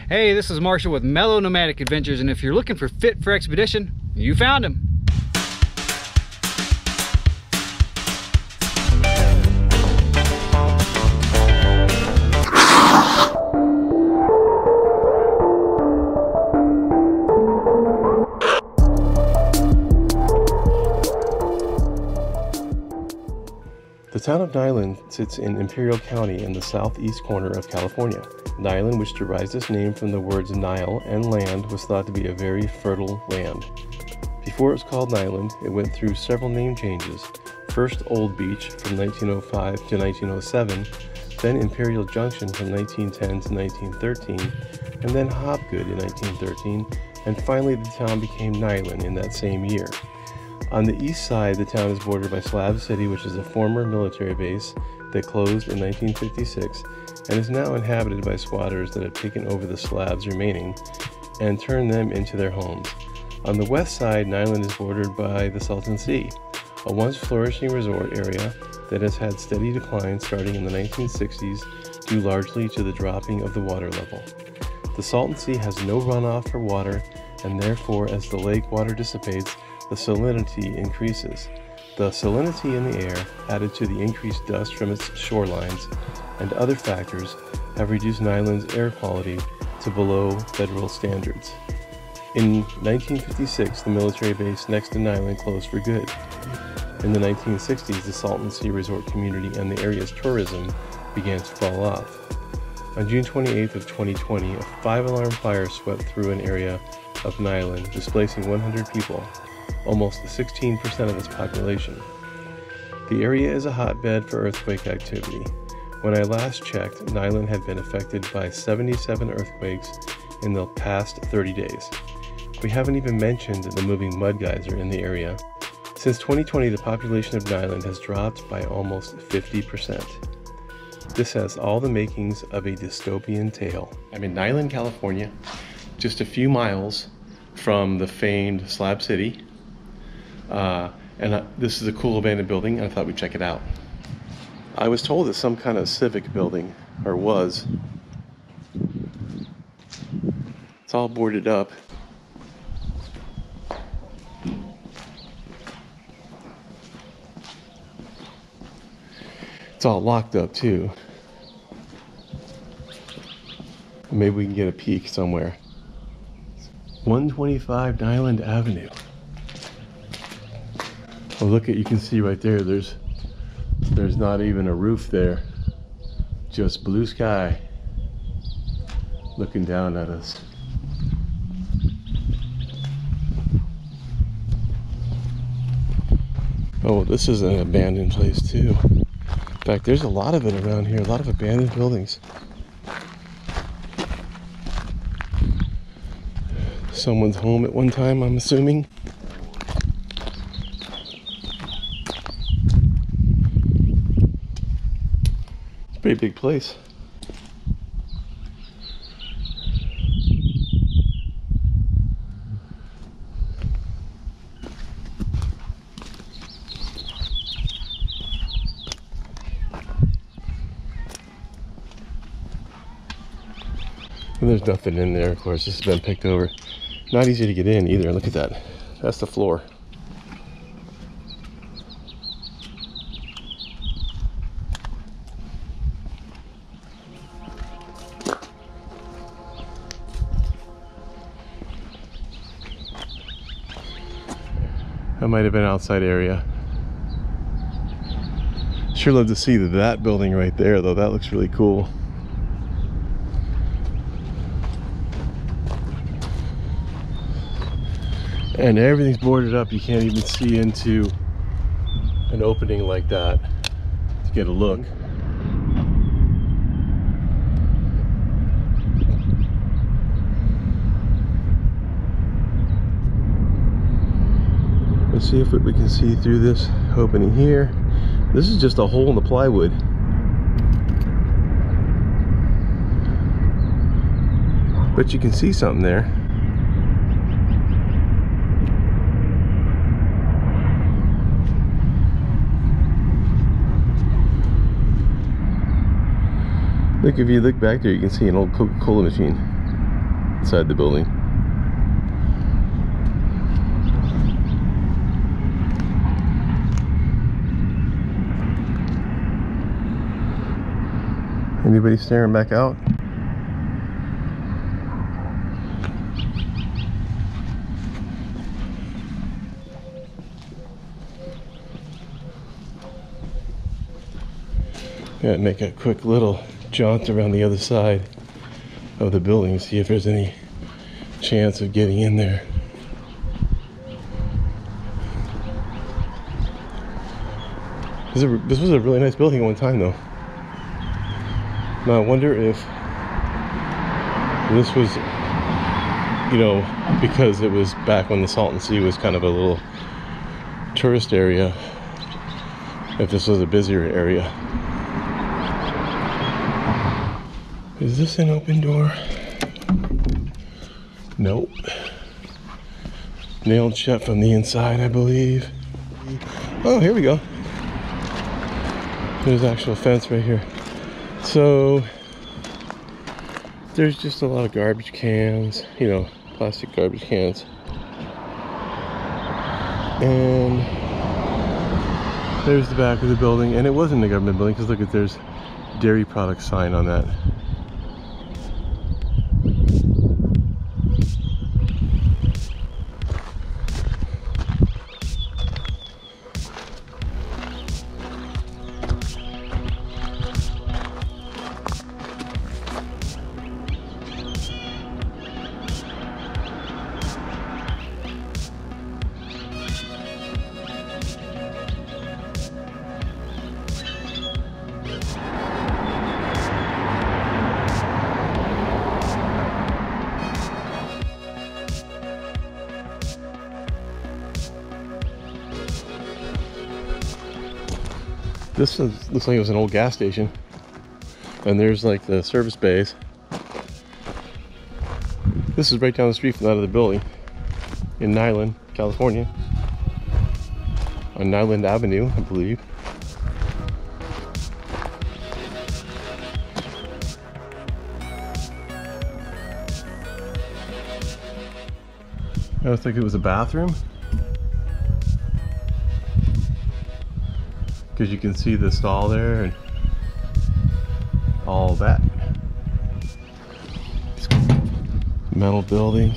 Hey, this is Marshall with Mellow Nomadic Adventures, and if you're looking for fit for expedition, you found him. The town of Niland sits in Imperial County in the southeast corner of California. Niland, which derives its name from the words Nile and land, was thought to be a very fertile land. Before it was called Niland, it went through several name changes. First Old Beach from 1905 to 1907, then Imperial Junction from 1910 to 1913, and then Hobgood in 1913, and finally the town became Niland in that same year. On the east side, the town is bordered by Slab City, which is a former military base that closed in 1956 and is now inhabited by squatters that have taken over the slabs remaining and turned them into their homes. On the west side, Niland is bordered by the Salton Sea, a once flourishing resort area that has had steady decline starting in the 1960s due largely to the dropping of the water level. The Salton Sea has no runoff for water, and therefore as the lake water dissipates, the salinity increases. The salinity in the air, added to the increased dust from its shorelines and other factors, have reduced Niland's air quality to below federal standards. In 1956, the military base next to Niland closed for good. In the 1960s, the Salton Sea resort community and the area's tourism began to fall off. On June 28th of 2020, a 5-alarm fire swept through an area of Niland, displacing 100 people, almost 16% of its population. The area is a hotbed for earthquake activity. When I last checked, Niland had been affected by 77 earthquakes in the past 30 days. We haven't even mentioned the moving mud geyser in the area. Since 2020, the population of Niland has dropped by almost 50%. This has all the makings of a dystopian tale. I'm in Niland, California, just a few miles from the famed Slab City. This is a cool abandoned building, and I thought we'd check it out. I was told it's some kind of civic building, or was. It's all boarded up. It's all locked up too. Maybe we can get a peek somewhere. 125 Niland Avenue. Oh, look, you can see right there, there's not even a roof there. Just blue sky looking down at us. Oh, this is an abandoned place too. In fact, there's a lot of it around here, a lot of abandoned buildings. Someone's home at one time, I'm assuming. Pretty big place. And there's nothing in there, of course. This has been picked over. Not easy to get in either. Look at that. That's the floor. That might have been outside area. Sure love to see that building right there though. That looks really cool. And everything's boarded up. You can't even see into an opening like that to get a look. Let's see if we can see through this opening here. This is just a hole in the plywood. But you can see something there. Look, if you look back there, you can see an old Coca-Cola machine. inside the building. Anybody staring back out? Gotta make a quick little jaunt around the other side of the building, see if there's any chance of getting in there. This was a really nice building at one time though. Now I wonder if this was, you know, because it was back when the Salton Sea was kind of a little tourist area, if this was a busier area. Is this an open door? Nope. Nailed shut from the inside, I believe. Oh, here we go. There's actual fence right here. So there's just a lot of garbage cans, you know, plastic garbage cans. And there's the back of the building, and it wasn't a government building because look at, there's dairy products sign on that. This looks like it was an old gas station, and there's like the service bays. This is right down the street from that other building in Niland, California, on Niland Avenue, I believe. I think it was a bathroom, because you can see the stall there and all that. Metal building.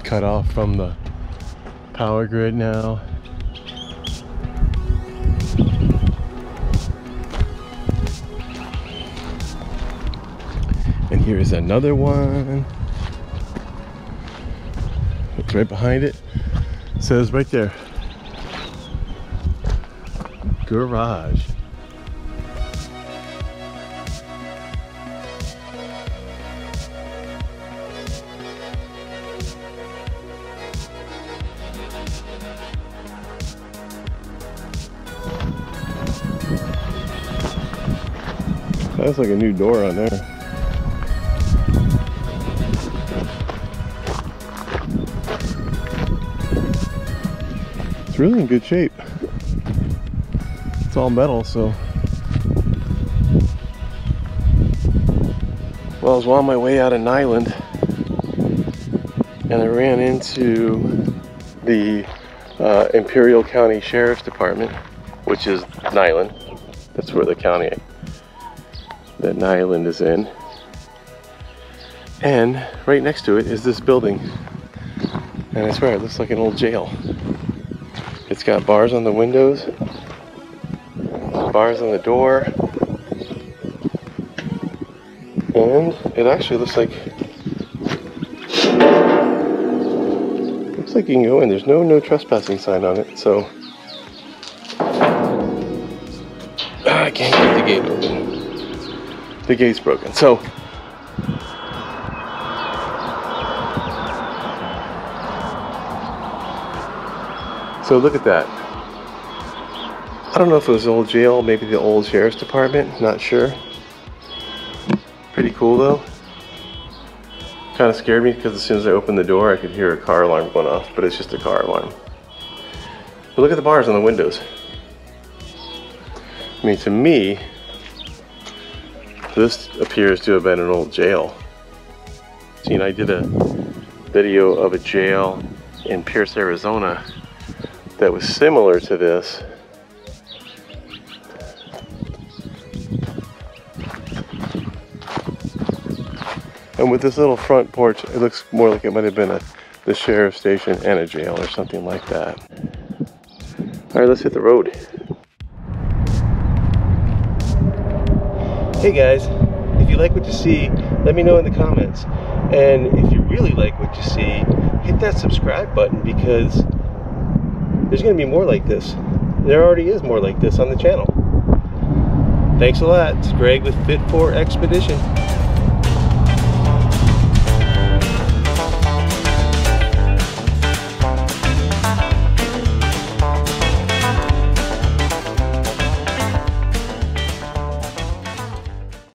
Cut off from the power grid now. And here's another one. It's right behind it. It says right there, garage. That's like a new door on there. It's really in good shape. It's all metal, so. Well, I was on my way out of Niland, and I ran into the Imperial County Sheriff's Department, which is Niland. That's where the county that Niland is in. And right next to it is this building. And I swear, it looks like an old jail. It's got bars on the windows, bars on the door, and it actually looks like you can go in. There's no trespassing sign on it, so I can't get the gate open. The gate's broken. So look at that. I don't know if it was the old jail, maybe the old sheriff's department, not sure. Pretty cool though. Kind of scared me because as soon as I opened the door I could hear a car alarm going off, but it's just a car alarm. But look at the bars on the windows. I mean, to me, This appears to have been an old jail. See, and I did a video of a jail in Pierce, Arizona that was similar to this. And with this little front porch, it looks more like it might have been the sheriff's station and a jail or something like that. All right, let's hit the road. Hey guys, if you like what you see, let me know in the comments. And if you really like what you see, hit that subscribe button, because there's gonna be more like this. There already is more like this on the channel. Thanks a lot. It's Greg with Fit for Expedition.